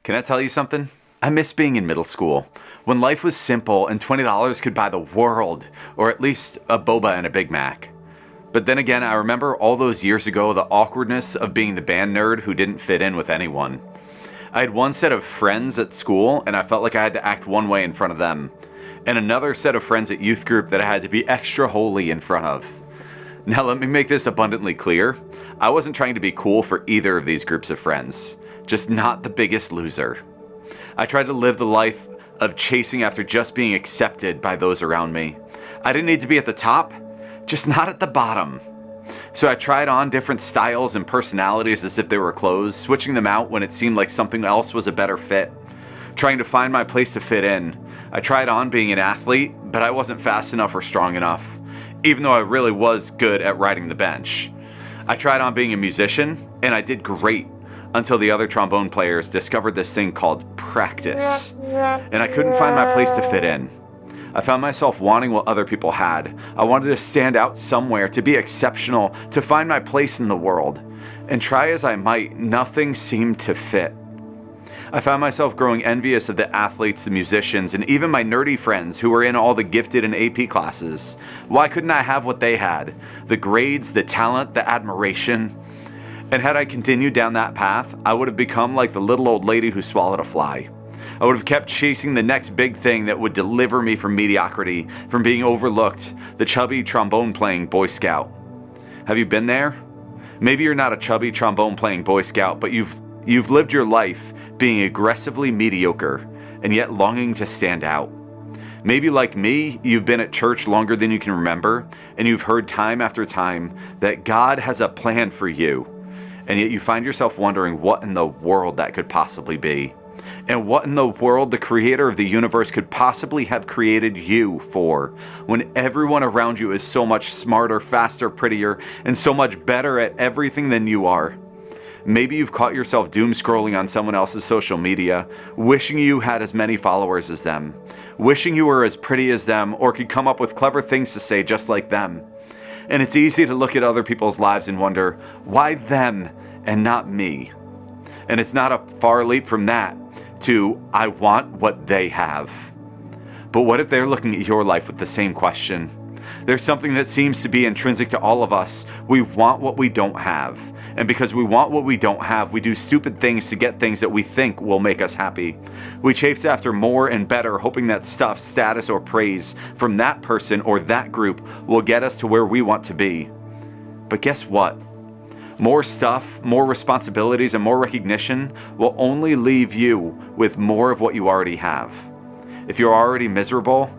Can I tell you something? I miss being in middle school, when life was simple and $20 could buy the world, or at least a boba and a Big Mac. But then again, I remember all those years ago the awkwardness of being the band nerd who didn't fit in with anyone. I had one set of friends at school, and I felt like I had to act one way in front of them, and another set of friends at youth group that I had to be extra holy in front of. Now let me make this abundantly clear. I wasn't trying to be cool for either of these groups of friends, just not the biggest loser. I tried to live the life of chasing after just being accepted by those around me. I didn't need to be at the top, just not at the bottom. So I tried on different styles and personalities as if they were clothes, switching them out when it seemed like something else was a better fit, trying to find my place to fit in. I tried on being an athlete, but I wasn't fast enough or strong enough, even though I really was good at riding the bench. I tried on being a musician, and I did great until the other trombone players discovered this thing called practice, and I couldn't find my place to fit in. I found myself wanting what other people had. I wanted to stand out somewhere, to be exceptional, to find my place in the world. And try as I might, nothing seemed to fit. I found myself growing envious of the athletes, the musicians, and even my nerdy friends who were in all the gifted and AP classes. Why couldn't I have what they had? The grades, the talent, the admiration. And had I continued down that path, I would have become like the little old lady who swallowed a fly. I would have kept chasing the next big thing that would deliver me from mediocrity, from being overlooked, the chubby trombone-playing Boy Scout. Have you been there? Maybe you're not a chubby trombone-playing Boy Scout, but you've lived your life being aggressively mediocre and yet longing to stand out. Maybe like me, you've been at church longer than you can remember, and you've heard time after time that God has a plan for you, and yet you find yourself wondering what in the world that could possibly be. And what in the world the creator of the universe could possibly have created you for, when everyone around you is so much smarter, faster, prettier, and so much better at everything than you are. Maybe you've caught yourself doom scrolling on someone else's social media, wishing you had as many followers as them, wishing you were as pretty as them, or could come up with clever things to say just like them. And it's easy to look at other people's lives and wonder, why them and not me? And it's not a far leap from that to, I want what they have. But what if they're looking at your life with the same question? There's something that seems to be intrinsic to all of us. We want what we don't have. And because we want what we don't have, we do stupid things to get things that we think will make us happy. We chase after more and better, hoping that stuff, status, or praise from that person or that group will get us to where we want to be. But guess what? More stuff, more responsibilities, and more recognition will only leave you with more of what you already have. If you're already miserable,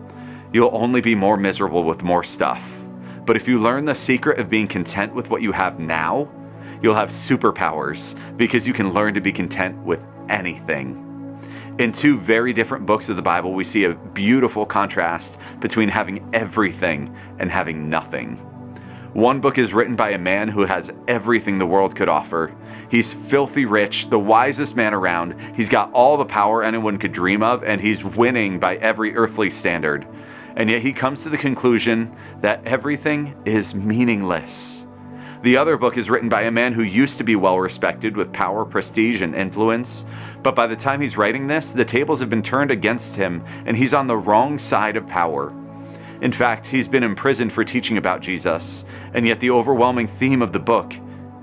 you'll only be more miserable with more stuff. But if you learn the secret of being content with what you have now, you'll have superpowers because you can learn to be content with anything. In two very different books of the Bible, we see a beautiful contrast between having everything and having nothing. One book is written by a man who has everything the world could offer. He's filthy rich, the wisest man around. He's got all the power anyone could dream of, and he's winning by every earthly standard. And yet he comes to the conclusion that everything is meaningless. The other book is written by a man who used to be well respected with power, prestige, and influence. But by the time he's writing this, the tables have been turned against him, and he's on the wrong side of power. In fact, he's been imprisoned for teaching about Jesus, and yet the overwhelming theme of the book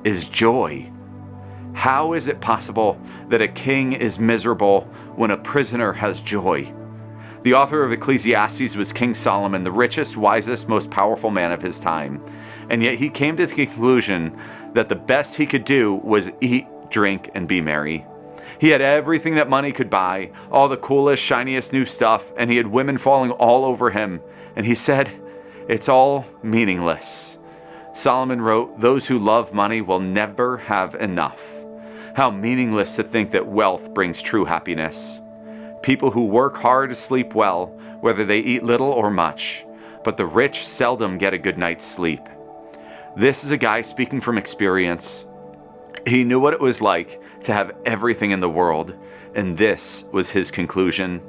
is joy. How is it possible that a king is miserable when a prisoner has joy? The author of Ecclesiastes was King Solomon, the richest, wisest, most powerful man of his time, and yet he came to the conclusion that the best he could do was eat, drink, and be merry. He had everything that money could buy, all the coolest, shiniest new stuff, and he had women falling all over him. And he said, it's all meaningless. Solomon wrote, those who love money will never have enough. How meaningless to think that wealth brings true happiness. People who work hard sleep well, whether they eat little or much, but the rich seldom get a good night's sleep. This is a guy speaking from experience. He knew what it was like to have everything in the world, and this was his conclusion.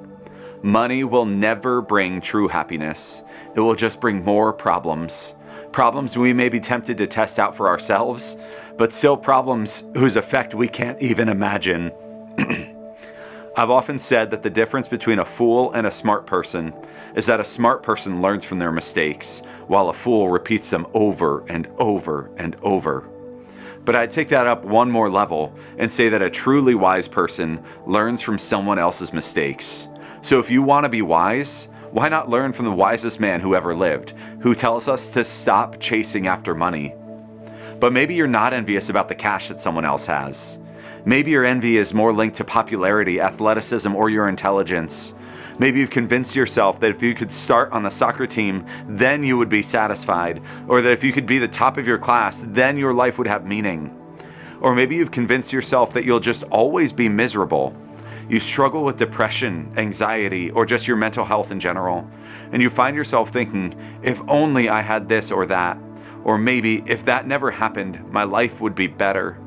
Money will never bring true happiness. It will just bring more problems. Problems we may be tempted to test out for ourselves, but still problems whose effect we can't even imagine. I've often said that the difference between a fool and a smart person is that a smart person learns from their mistakes, while a fool repeats them over and over and over. But I'd take that up one more level and say that a truly wise person learns from someone else's mistakes. So if you want to be wise, why not learn from the wisest man who ever lived, who tells us to stop chasing after money? But maybe you're not envious about the cash that someone else has. Maybe your envy is more linked to popularity, athleticism, or your intelligence. Maybe you've convinced yourself that if you could start on the soccer team, then you would be satisfied, or that if you could be the top of your class, then your life would have meaning. Or maybe you've convinced yourself that you'll just always be miserable. You struggle with depression, anxiety, or just your mental health in general, and you find yourself thinking, if only I had this or that, or maybe if that never happened, my life would be better.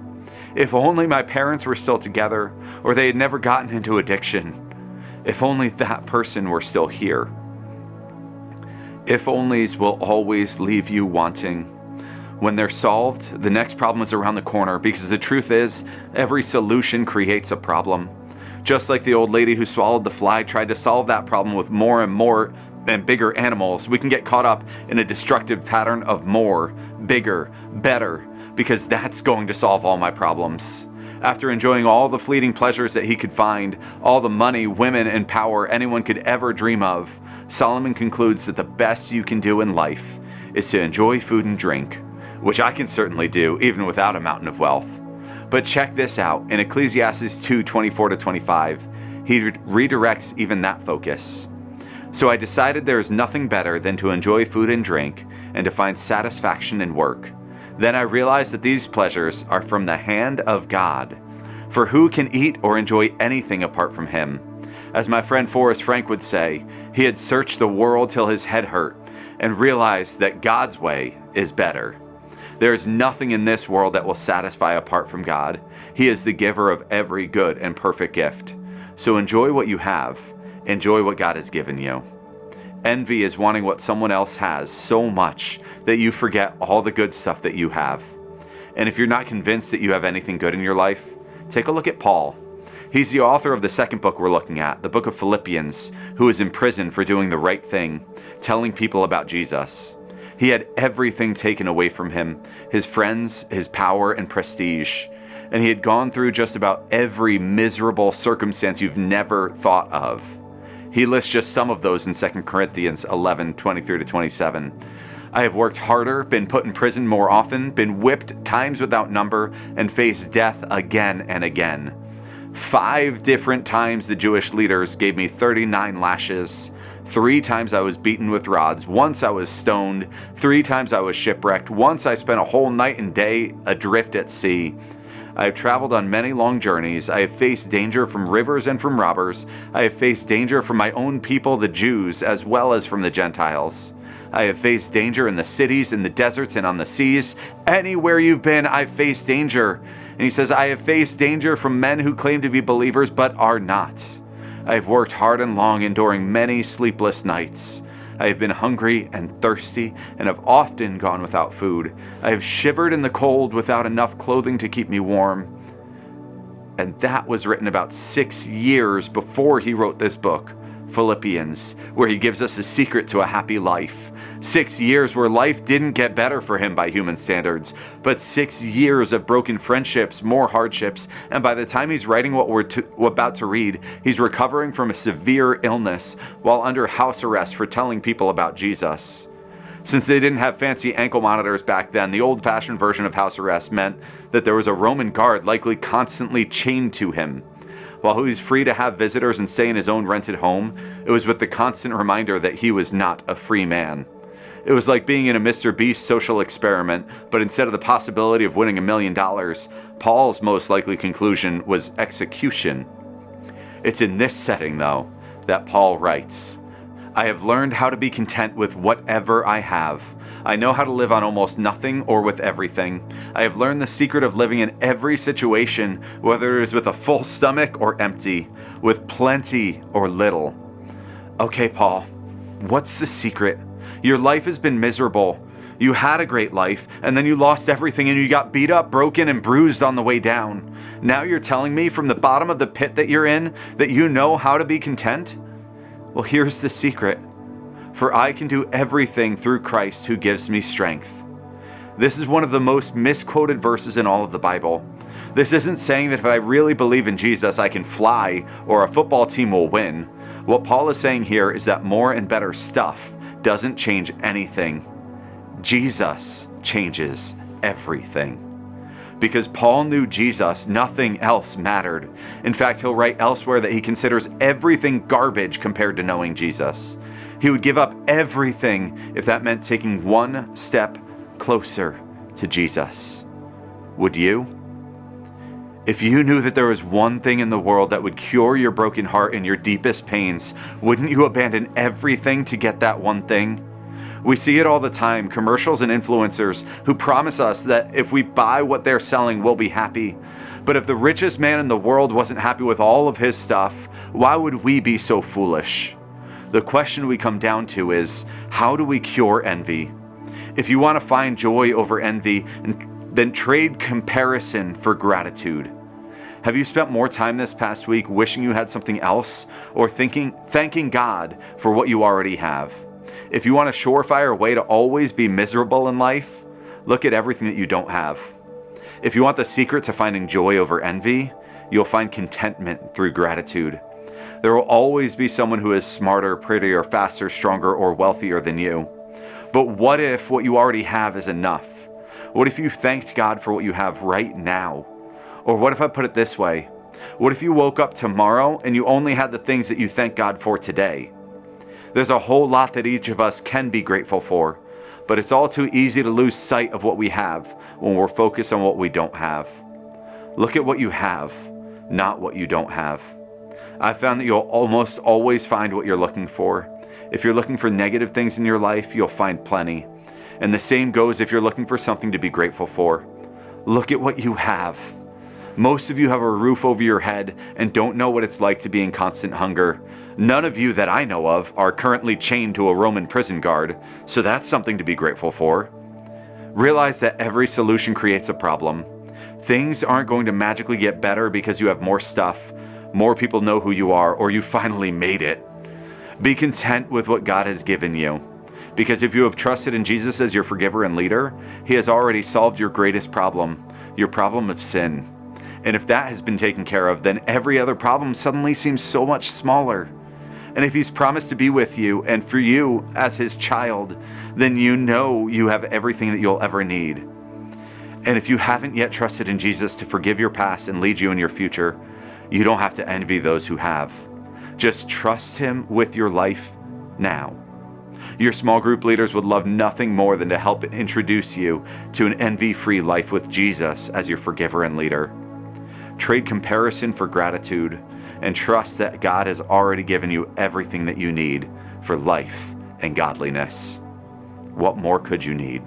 If only my parents were still together, or they had never gotten into addiction. If only that person were still here. If onlys will always leave you wanting. When they're solved, the next problem is around the corner, because the truth is, every solution creates a problem. Just like the old lady who swallowed the fly tried to solve that problem with more and bigger animals, we can get caught up in a destructive pattern of more, bigger, better, because that's going to solve all my problems. After enjoying all the fleeting pleasures that he could find, all the money, women, and power anyone could ever dream of, Solomon concludes that the best you can do in life is to enjoy food and drink, which I can certainly do even without a mountain of wealth. But check this out, in Ecclesiastes 2:24-25, he redirects even that focus. So I decided there is nothing better than to enjoy food and drink and to find satisfaction in work. Then I realized that these pleasures are from the hand of God. For who can eat or enjoy anything apart from him? As my friend Forrest Frank would say, he had searched the world till his head hurt and realized that God's way is better. There is nothing in this world that will satisfy apart from God. He is the giver of every good and perfect gift. So enjoy what you have. Enjoy what God has given you. Envy is wanting what someone else has so much that you forget all the good stuff that you have. And if you're not convinced that you have anything good in your life, take a look at Paul. He's the author of the second book we're looking at, the book of Philippians, who is in prison for doing the right thing, telling people about Jesus. He had everything taken away from him, his friends, his power, and prestige. And he had gone through just about every miserable circumstance you've never thought of. He lists just some of those in 2 Corinthians 11:23-27. I have worked harder, been put in prison more often, been whipped times without number, and faced death again and again. 5 different times the Jewish leaders gave me 39 lashes. 3 times I was beaten with rods. Once I was stoned. 3 times I was shipwrecked. Once I spent a whole night and day adrift at sea. I have traveled on many long journeys. I have faced danger from rivers and from robbers. I have faced danger from my own people, the Jews, as well as from the Gentiles. I have faced danger in the cities, in the deserts, and on the seas. Anywhere you've been, I've faced danger. And he says, I have faced danger from men who claim to be believers but are not. I have worked hard and long, enduring many sleepless nights. I have been hungry and thirsty and have often gone without food. I have shivered in the cold without enough clothing to keep me warm. And that was written about 6 years before he wrote this book, Philippians, where he gives us a secret to a happy life. 6 years where life didn't get better for him by human standards, but 6 years of broken friendships, more hardships, and by the time he's writing what we're about to read, he's recovering from a severe illness while under house arrest for telling people about Jesus. Since they didn't have fancy ankle monitors back then, the old-fashioned version of house arrest meant that there was a Roman guard likely constantly chained to him. While he was free to have visitors and stay in his own rented home, it was with the constant reminder that he was not a free man. It was like being in a Mr. Beast social experiment, but instead of the possibility of winning $1 million, Paul's most likely conclusion was execution. It's in this setting, though, that Paul writes, I have learned how to be content with whatever I have. I know how to live on almost nothing or with everything. I have learned the secret of living in every situation, whether it is with a full stomach or empty, with plenty or little. Okay, Paul, what's the secret? Your life has been miserable. You had a great life, and then you lost everything and you got beat up, broken, and bruised on the way down. Now you're telling me from the bottom of the pit that you're in that you know how to be content? Well, here's the secret. For I can do everything through Christ who gives me strength. This is one of the most misquoted verses in all of the Bible. This isn't saying that if I really believe in Jesus, I can fly or a football team will win. What Paul is saying here is that more and better stuff doesn't change anything. Jesus changes everything. Because Paul knew Jesus, nothing else mattered. In fact, he'll write elsewhere that he considers everything garbage compared to knowing Jesus. He would give up everything if that meant taking one step closer to Jesus. Would you? If you knew that there was one thing in the world that would cure your broken heart and your deepest pains, wouldn't you abandon everything to get that one thing? We see it all the time, commercials and influencers who promise us that if we buy what they're selling, we'll be happy. But if the richest man in the world wasn't happy with all of his stuff, why would we be so foolish? The question we come down to is, how do we cure envy? If you want to find joy over envy, then trade comparison for gratitude. Have you spent more time this past week wishing you had something else, or thanking God for what you already have? If you want a surefire way to always be miserable in life, look at everything that you don't have. If you want the secret to finding joy over envy, you'll find contentment through gratitude. There will always be someone who is smarter, prettier, faster, stronger, or wealthier than you. But what if what you already have is enough? What if you thanked God for what you have right now? Or what if I put it this way? What if you woke up tomorrow and you only had the things that you thank God for today? There's a whole lot that each of us can be grateful for, but it's all too easy to lose sight of what we have when we're focused on what we don't have. Look at what you have, not what you don't have. I've found that you'll almost always find what you're looking for. If you're looking for negative things in your life, you'll find plenty. And the same goes if you're looking for something to be grateful for. Look at what you have. Most of you have a roof over your head and don't know what it's like to be in constant hunger. None of you that I know of are currently chained to a Roman prison guard, so that's something to be grateful for. Realize that every solution creates a problem. Things aren't going to magically get better because you have more stuff, more people know who you are, or you finally made it. Be content with what God has given you. Because if you have trusted in Jesus as your forgiver and leader, He has already solved your greatest problem, your problem of sin. And if that has been taken care of, then every other problem suddenly seems so much smaller. And if He's promised to be with you and for you as His child, then you know you have everything that you'll ever need. And if you haven't yet trusted in Jesus to forgive your past and lead you in your future, you don't have to envy those who have. Just trust Him with your life now. Your small group leaders would love nothing more than to help introduce you to an envy-free life with Jesus as your forgiver and leader. Trade comparison for gratitude and trust that God has already given you everything that you need for life and godliness. What more could you need?